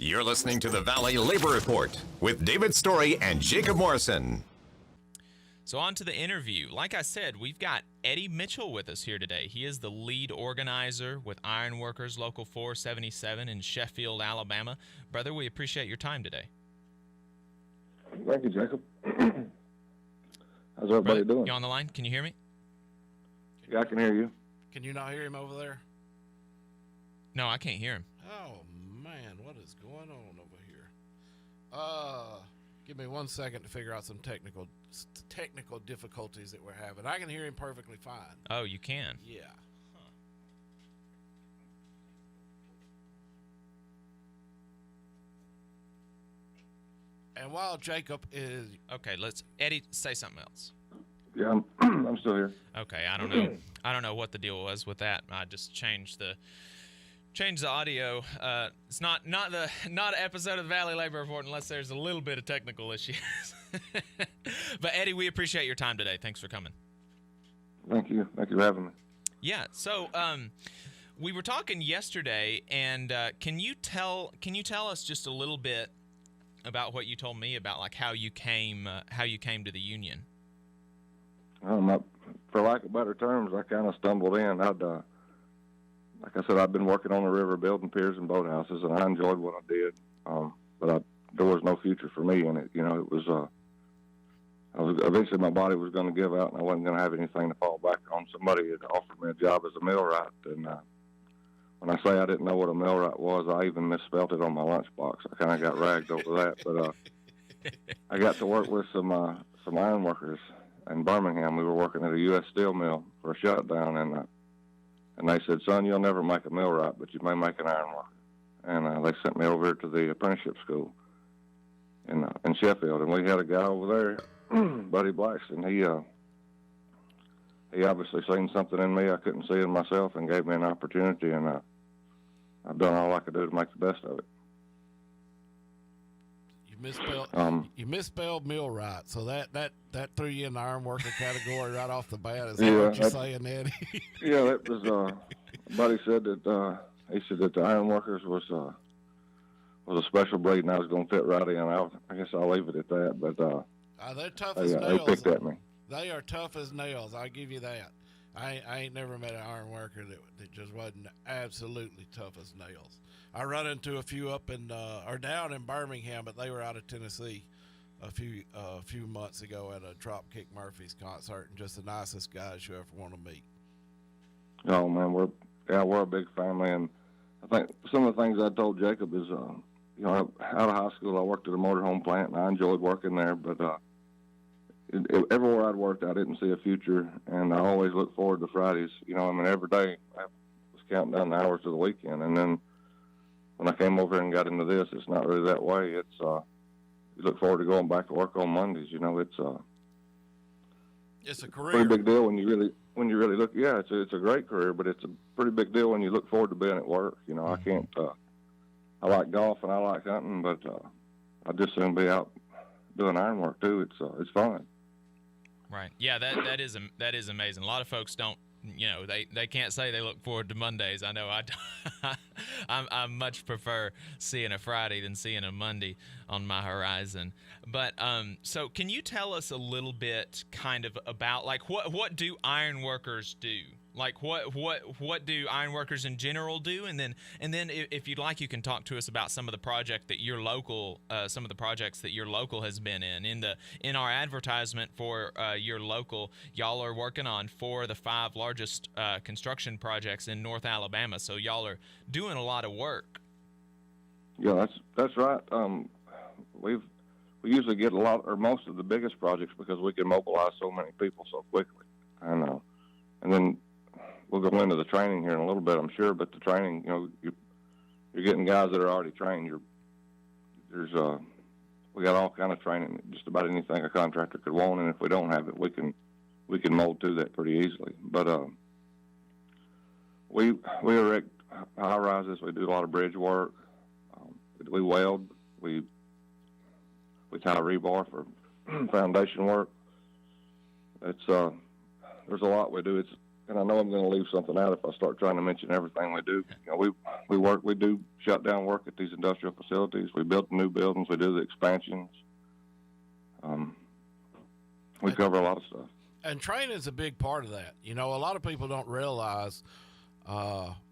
You're listening to the Valley Labor Report with David Story and Jacob Morrison. So on to the interview. Like I said, we've got Eddie Mitchell with us here today. He is the lead organizer with Ironworkers Local 477 in Sheffield, Alabama. Brother, we appreciate your time today. Thank you, Jacob. How's everybody doing? You on the line? Can you hear me? Yeah, I can hear you. Can you not hear him over there? No, I can't hear him. Oh, man, what is going on over here? Give me 1 second to figure out some technical difficulties that we're having. I can hear him perfectly fine. Oh, you can? Yeah. Huh. And while Jacob is... Okay, Eddie, say something else. Yeah, I'm still here. Okay, I don't know. I don't know what the deal was with that. I just changed the audio. It's not an episode of the Valley Labor Report unless there's a little bit of technical issues. But Eddie, we appreciate your time today. Thanks for coming. Thank you. Thank you for having me. Yeah. So we were talking yesterday, and can you tell us just a little bit about what you told me about, like how you came to the union? For lack of better terms, I kind of stumbled in. Like I said, I've been working on the river building piers and boathouses, and I enjoyed what I did. But there was no future for me in it. You know, it was, eventually my body was going to give out, and I wasn't going to have anything to fall back on. Somebody had offered me a job as a millwright, and when I say I didn't know what a millwright was, I even misspelled it on my lunchbox. I kind of got ragged over that. But I got to work with some ironworkers in Birmingham. We were working at a U.S. steel mill for a shutdown, and they said, "Son, you'll never make a millwright, but you may make an ironworker." And they sent me over to the apprenticeship school in Sheffield, and we had a guy over there, Buddy Blackston. He obviously seen something in me I couldn't see in myself, and gave me an opportunity, and I've done all I could do to make the best of it. You misspelled millwright, so that threw you in the ironworker category right off the bat. Is that what you're saying, Eddie? Yeah, that was. Buddy said that he said that the ironworkers was a special breed, and I was going to fit right in. I guess I'll leave it at that. But they're tough as nails. They picked at me. They are tough as nails. I give you that. I ain't never met an ironworker that just wasn't absolutely tough as nails. I run into a few up or down in Birmingham, but they were out of Tennessee a few months ago at a Dropkick Murphys concert, and just the nicest guys you ever want to meet. Oh man, we're a big family, and I think some of the things I told Jacob is, out of high school I worked at a motorhome plant, and I enjoyed working there, but everywhere I'd worked, I didn't see a future, and I always looked forward to Fridays. Every day I was counting down the hours to the weekend, and then when I came over and got into this, it's not really that way. It's you look forward to going back to work on Mondays. It's a career. Pretty big deal when you really look. Yeah, it's a great career, but it's a pretty big deal when you look forward to being at work. I can't. I like golf and I like hunting, but I'd just soon be out doing ironwork too. It's fun. Right. Yeah, that is amazing. A lot of folks don't. They can't say they look forward to Mondays. I know I much prefer seeing a Friday than seeing a Monday on my horizon. But so can you tell us a little bit kind of about like what do ironworkers do? Like what do ironworkers in general do? And then if you'd like, you can talk to us about some of the projects that your local has been in our advertisement for your local. Y'all are working on 4 of the 5 largest construction projects in North Alabama. So y'all are doing a lot of work. Yeah, that's right. We usually get a lot or most of the biggest projects because we can mobilize so many people so quickly. And then we'll go into the training here in a little bit, I'm sure. But the training, you're getting guys that are already trained. We got all kind of training, just about anything a contractor could want, and if we don't have it, we can mold to that pretty easily. But we erect high rises. We do a lot of bridge work. We weld. We tie rebar for foundation work. There's a lot we do. and I know I'm going to leave something out if I start trying to mention everything we do. You know, we do shutdown work at these industrial facilities. We build new buildings. We do the expansions. We cover a lot of stuff. And training is a big part of that. You know, a lot of people don't realize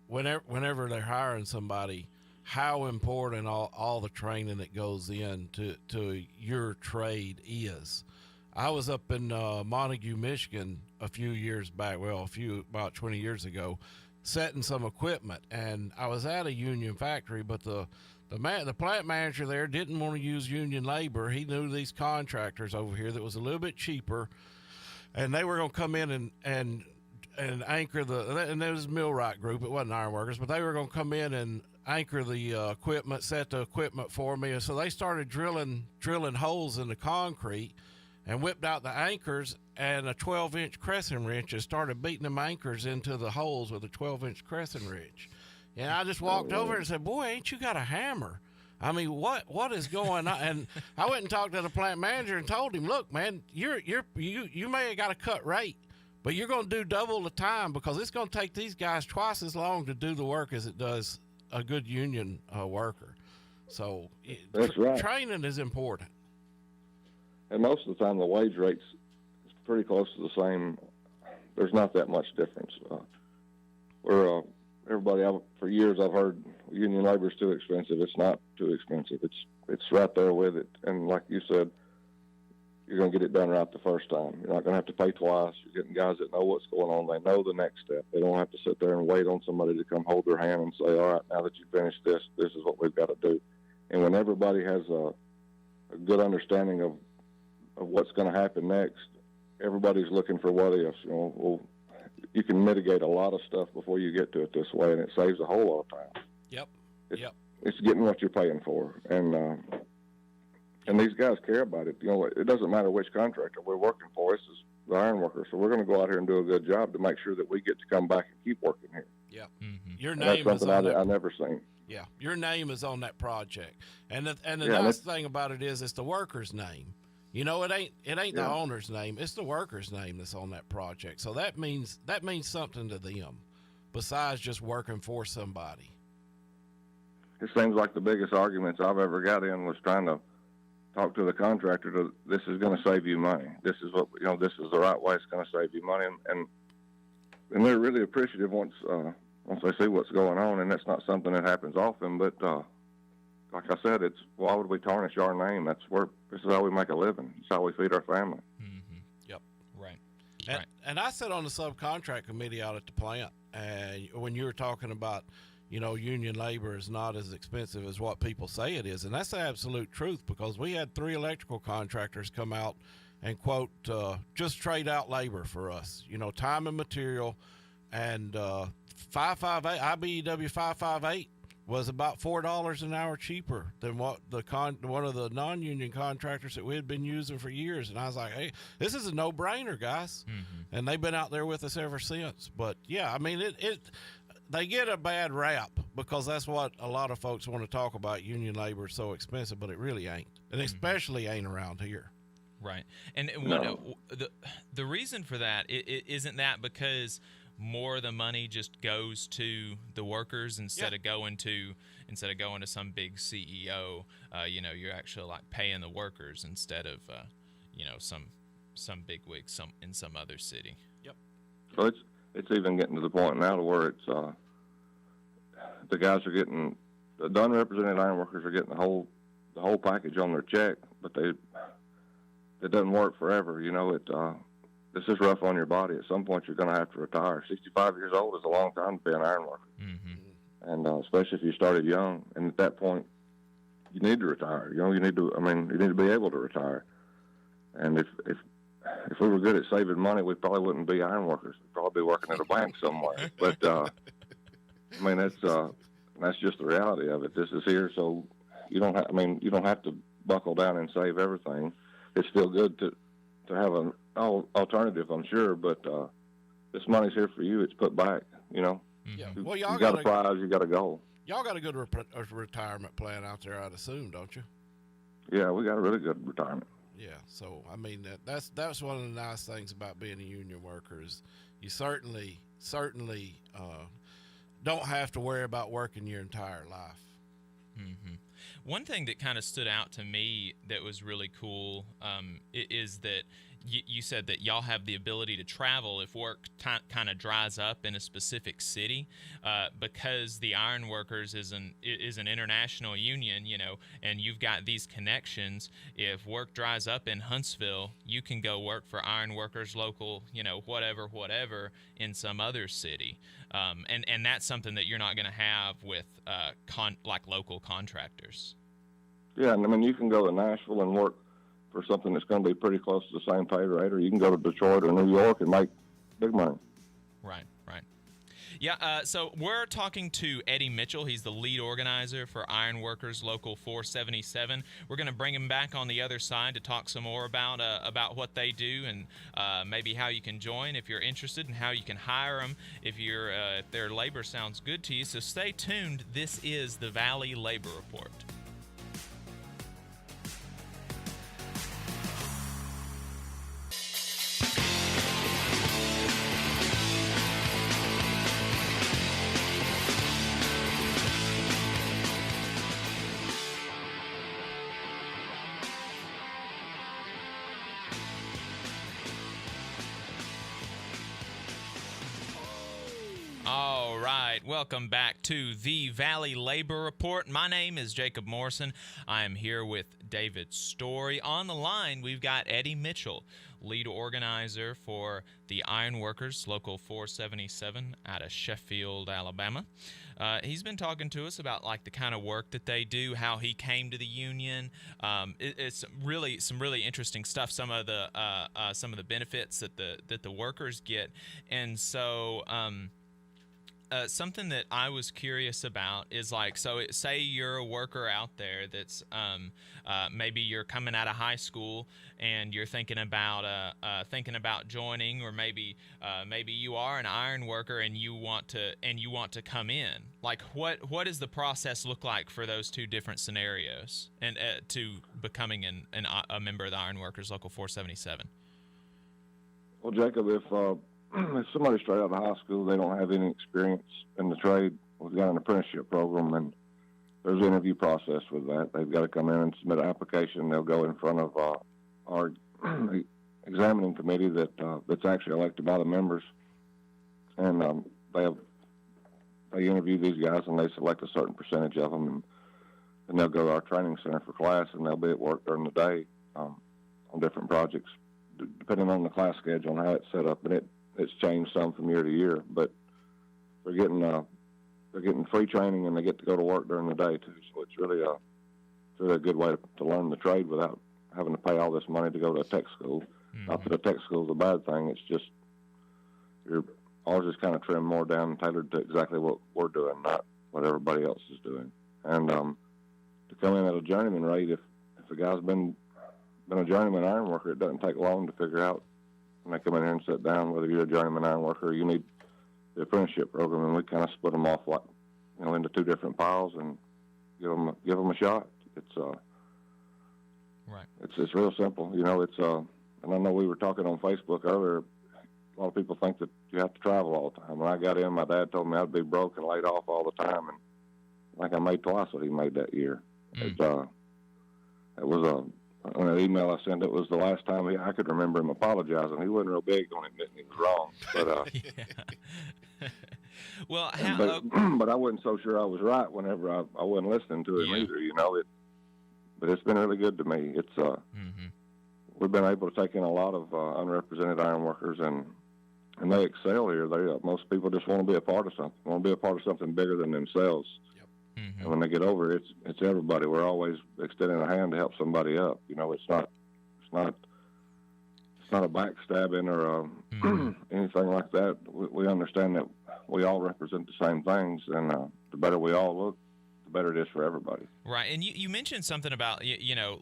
whenever they're hiring somebody how important all the training that goes into your trade is. I was up in Montague, Michigan a few years back, about 20 years ago, setting some equipment, and I was at a union factory, but the plant manager there didn't want to use union labor. He knew these contractors over here that was a little bit cheaper, and they were going to come in and anchor and there was a millwright group. It wasn't Ironworkers, but they were going to come in and anchor the equipment, set the equipment for me. And so they started drilling holes in the concrete and whipped out the anchors and a 12-inch crescent wrench and started beating them anchors into the holes with a 12-inch crescent wrench. And I just walked over and said, "Boy, ain't you got a hammer? I mean, what is going on?" And I went and talked to the plant manager and told him, "Look, man, you may have got a cut rate, but you're going to do double the time because it's going to take these guys twice as long to do the work as it does a good union worker." So that's right. Training is important. And most of the time, the wage rate's pretty close to the same. There's not that much difference. For years I've heard union labor is too expensive. It's not too expensive. It's right there with it. And like you said, you're going to get it done right the first time. You're not going to have to pay twice. You're getting guys that know what's going on. They know the next step. They don't have to sit there and wait on somebody to come hold their hand and say, "All right, now that you finished this is what we've got to do." And when everybody has a good understanding of what's going to happen next, everybody's looking for what ifs. You know, well, you can mitigate a lot of stuff before you get to it this way, and it saves a whole lot of time. Yep. It's getting what you're paying for, and these guys care about it. You know, it doesn't matter which contractor we're working for. This is the Ironworkers, so we're going to go out here and do a good job to make sure that we get to come back and keep working here. Yeah. Mm-hmm. Your name that's is something on I never seen. Yeah, your name is on that project, and the nice thing about it is it's the worker's name. You know, it ain't the owner's name; it's the worker's name that's on that project. So that means something to them, besides just working for somebody. It seems like the biggest arguments I've ever got in was trying to talk to the contractor. This is going to save you money. This is this is the right way. It's going to save you money, and they're really appreciative once they see what's going on. And that's not something that happens often, but. Like I said, why would we tarnish our name? This is how we make a living. It's how we feed our family. Mm-hmm. Yep. Right. And I sit on the subcontract committee out at the plant. And when you were talking about, union labor is not as expensive as what people say it is. And that's the absolute truth, because we had 3 electrical contractors come out and quote, just trade out labor for us, time and material. And 558, IBEW 558. Was about $4 an hour cheaper than what one of the non-union contractors that we had been using for years. And I was like, "Hey, this is a no-brainer, guys." Mm-hmm. And they've been out there with us ever since. But yeah, I mean, they get a bad rap because that's what a lot of folks want to talk about. Union labor is so expensive, but it really ain't, and especially ain't around here. Right. And the reason for that isn't that because more of the money just goes to the workers instead of going to some big CEO. You're actually like paying the workers instead of some big wig in some other city. Yep. So it's even getting to the point now to where it's the guys are getting the unrepresented ironworkers are getting the whole package on their check, but it doesn't work forever. This is rough on your body. At some point, you're going to have to retire. 65 years old is a long time to be an iron worker, and especially if you started young. And at that point, you need to retire. You need to be able to retire. And if we were good at saving money, we probably wouldn't be iron workers. We'd probably be working at a bank somewhere. But that's just the reality of it. This is here, so you don't have to buckle down and save everything. It's still good to have an alternative, I'm sure, but this money's here for you. It's put back, Yeah. Well, you got a prize, you got a goal. Y'all got a good retirement plan out there, I'd assume, don't you? Yeah, we got a really good retirement. Yeah, so I mean that's one of the nice things about being a union worker is you certainly certainly don't have to worry about working your entire life. Mm-hmm. One thing that kind of stood out to me that was really cool is that you said that y'all have the ability to travel if work kind of dries up in a specific city, because the Ironworkers is an international union, and you've got these connections. If work dries up in Huntsville, you can go work for Ironworkers local, whatever in some other city, and that's something that you're not going to have with like local contractors. Yeah, and I mean, you can go to Nashville and work for something that's going to be pretty close to the same pay rate, or you can go to Detroit or New York and make big money. Right. Yeah, so we're talking to Eddie Mitchell. He's the lead organizer for Ironworkers Local 477. We're going to bring him back on the other side to talk some more about what they do, and maybe how you can join if you're interested, and how you can hire them if their labor sounds good to you. So stay tuned. This is the Valley Labor Report. All right, welcome back to the Valley Labor Report. My name is Jacob Morrison. I am here with David Story. On the line, we've got Eddie Mitchell, lead organizer for the Ironworkers Local 477 out of Sheffield, Alabama. He's been talking to us about like the kind of work that they do, how he came to the union. It's really some really interesting stuff. Some of the benefits that the workers get, and so. Something that I was curious about is like, so say you're a worker out there that's maybe you're coming out of high school and you're thinking about joining, or maybe you are an iron worker and you want to come in. Like, what does the process look like for those two different scenarios, and to becoming a member of the Ironworkers Local 477? Well, Jacob, if somebody straight out of high school, they don't have any experience in the trade, we've got an apprenticeship program, and there's an interview process with that. They've got to come in and submit an application. They'll go in front of our examining committee that's actually elected by the members, and they interview these guys, and they select a certain percentage of them, and they'll go to our training center for class, and they'll be at work during the day on different projects, depending on the class schedule and how it's set up, and it's changed some from year to year, but they're getting free training, and they get to go to work during the day too. So it's really a good way to learn the trade without having to pay all this money to go to a tech school. Mm-hmm. Not that a tech school is a bad thing. It's just ours is kind of trimmed more down and tailored to exactly what we're doing, not what everybody else is doing. And to come in at a journeyman rate, if a guy's been a journeyman iron worker, it doesn't take long to figure out. And they come in here and sit down, whether you're a journeyman iron worker or you need the apprenticeship program, and we kind of split them off into two different piles and give them a shot. It's right. It's real simple. And I know we were talking on Facebook earlier. A lot of people think that you have to travel all the time. When I got in, my dad told me I'd be broke and laid off all the time, and I think I made twice what he made that year. Mm. It was on an email I sent, it was the last time I could remember him apologizing. He wasn't real big on admitting he was wrong. But well, but I wasn't so sure I was right whenever I wasn't listening to him either. But it's been really good to me. It's mm-hmm. We've been able to take in a lot of unrepresented iron workers, and they excel here. Most people just want to be a part of something bigger than themselves. Mm-hmm. And when they get over it, it's everybody. We're always extending a hand to help somebody up. It's not a backstabbing or mm-hmm. anything like that. We understand that we all represent the same things, and the better we all look, the better it is for everybody. Right. And you mentioned something about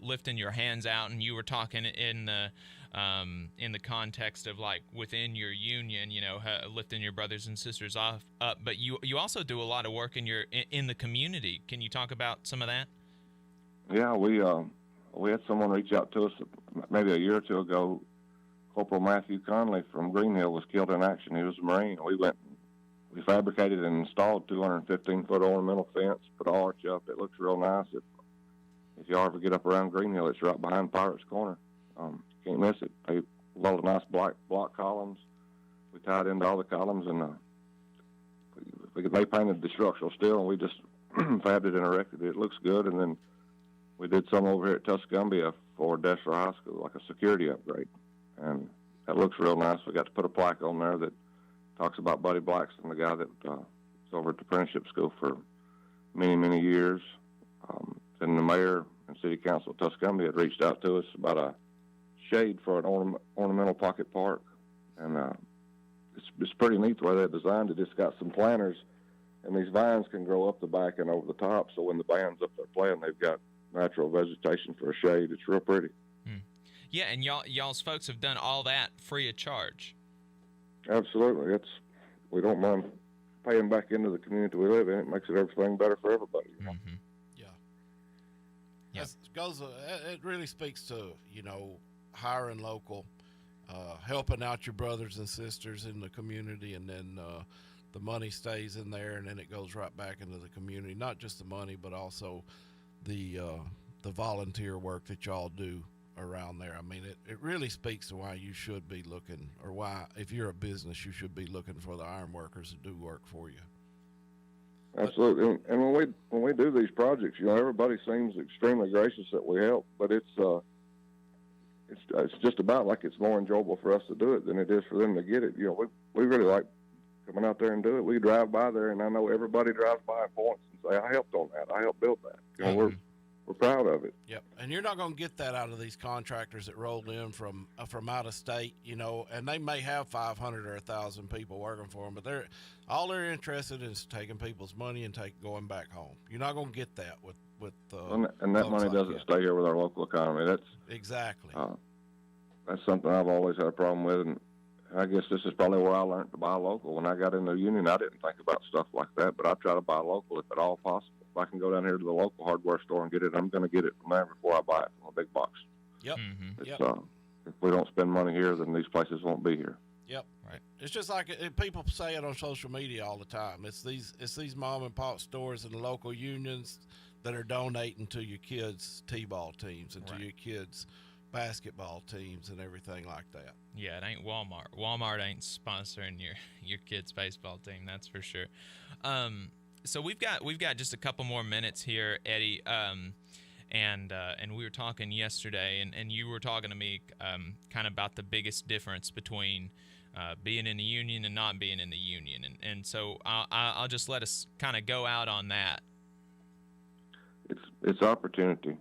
lifting your hands out, and you were talking in the context of like within your union, lifting your brothers and sisters up. But you also do a lot of work in the community. Can you talk about some of that? Yeah, we had someone reach out to us maybe a year or two ago. Corporal Matthew Conley from Green Hill was killed in action. He was a Marine. We went and we fabricated and installed 215-foot ornamental fence, put an arch up. It looks real nice. If y'all ever get up around Green Hill, it's right behind Pirates Corner. Can't miss it. They loaded nice block columns. We tied into all the columns, and they painted the structural steel, and we just fabbed it and erected it. It looks good. And then we did some over here at Tuscumbia for Dessler High School, like a security upgrade. And that looks real nice. We got to put a plaque on there that talks about Buddy Blackson, the guy that was over at the apprenticeship school for many, many years. Then the mayor and city council of Tuscumbia had reached out to us about a shade for an ornamental pocket park. And it's pretty neat the way they designed it. It's got some planters, and these vines can grow up the back and over the top, so when the band's up there playing, they've got natural vegetation for a shade. It's real pretty. Yeah, and y'all's folks have done all that free of charge. Absolutely. We don't mind paying back into the community we live in. It makes everything better for everybody. You know? Mm-hmm. Yeah. It really speaks to, hiring local, helping out your brothers and sisters in the community, and then the money stays in there, and then it goes right back into the community. Not just the money, but also the volunteer work that y'all do around there. I mean, it really speaks to why you should be looking, or why, if you're a business, you should be looking for the ironworkers to do work for you. Absolutely. And when we do these projects, everybody seems extremely gracious that we help, but it's just about like it's more enjoyable for us to do it than it is for them to get it. We really like coming out there and do it. We drive by there, and I know everybody drives by and points and say, I helped on that. I helped build that. We're proud of it. Yep. And you're not going to get that out of these contractors that rolled in from out of state, and they may have 500 or 1,000 people working for them, but all they're interested in is taking people's money and going back home. You're not going to get that with and that money doesn't stay here with our local economy. That's exactly. That's something I've always had a problem with, and I guess this is probably where I learned to buy local. When I got in the union, I didn't think about stuff like that, but I try to buy local if at all possible. If I can go down here to the local hardware store and get it, I'm going to get it from there before I buy it from a big box. Yep. Mm-hmm. If we don't spend money here, then these places won't be here. Yep. Right. It's just like people say it on social media all the time. It's these mom and pop stores and the local unions that are donating to your kids' t-ball teams and to your kids' basketball teams and everything like that. Yeah, it ain't Walmart. Walmart ain't sponsoring your kids' baseball team, that's for sure. So we've got just a couple more minutes here, Eddie. And we were talking yesterday, and you were talking to me kind of about the biggest difference between being in the union and not being in the union. And so I'll just let us kind of go out on that. It's opportunity.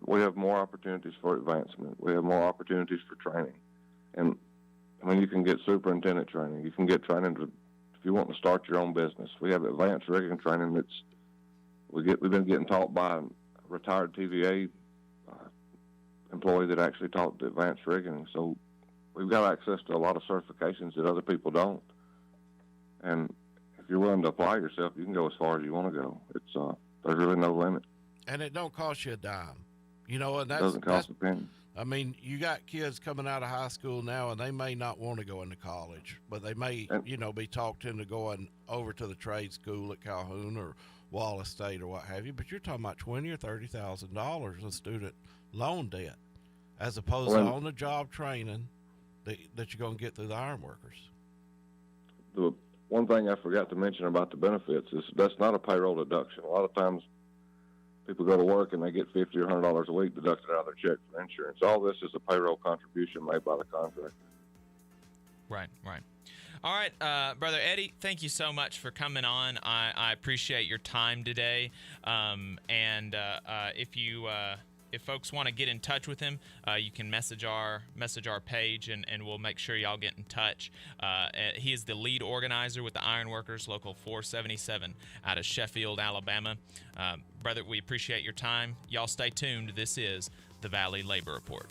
We have more opportunities for advancement. We have more opportunities for training. And I mean, you can get superintendent training. You can get training if you want to start your own business. We have advanced rigging training we've been getting taught by a retired TVA employee that actually taught the advanced rigging. So we've got access to a lot of certifications that other people don't. And if you're willing to apply yourself, you can go as far as you want to go. There's really no limit. And it don't cost you a dime. And it doesn't cost a penny. I mean, you got kids coming out of high school now, and they may not want to go into college, but they may, be talked into going over to the trade school at Calhoun or Wallace State or what have you. But you're talking about $20,000 or $30,000 in student loan debt, as opposed to on-the-job training that you're going to get through the ironworkers. The one thing I forgot to mention about the benefits is that's not a payroll deduction. A lot of times people go to work and they get $50 or $100 a week deducted out of their check for insurance. All this is a payroll contribution made by the contractor. Right. All right, Brother Eddie, thank you so much for coming on. I appreciate your time today. If folks want to get in touch with him, you can message our page, and we'll make sure y'all get in touch. He is the lead organizer with the Ironworkers, Local 477 out of Sheffield, Alabama. Brother, we appreciate your time. Y'all stay tuned. This is the Valley Labor Report.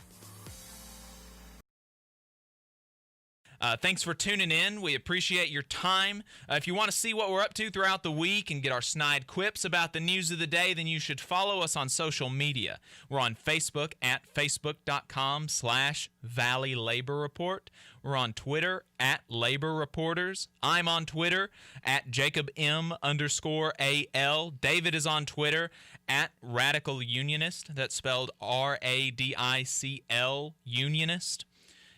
Thanks for tuning in. We appreciate your time. If you want to see what we're up to throughout the week and get our snide quips about the news of the day, then you should follow us on social media. We're on Facebook at facebook.com/Valley Labor Report. We're on Twitter at Labor Reporters. I'm on Twitter at JacobM_AL. David is on Twitter at Radical Unionist. That's spelled RADICL Unionist.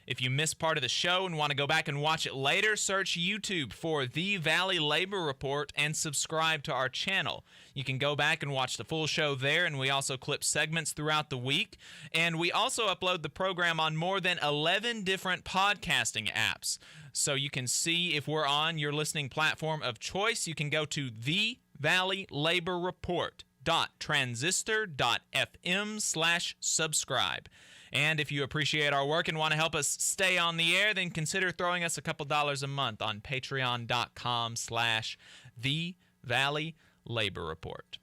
If you missed part of the show and want to go back and watch it later, search YouTube for The Valley Labor Report and subscribe to our channel. You can go back and watch the full show there, and we also clip segments throughout the week. And we also upload the program on more than 11 different podcasting apps. So you can see if we're on your listening platform of choice. You can go to thevalleylaborreport.transistor.fm/subscribe. And if you appreciate our work and want to help us stay on the air, then consider throwing us a couple dollars a month on patreon.com/The Valley Labor Report.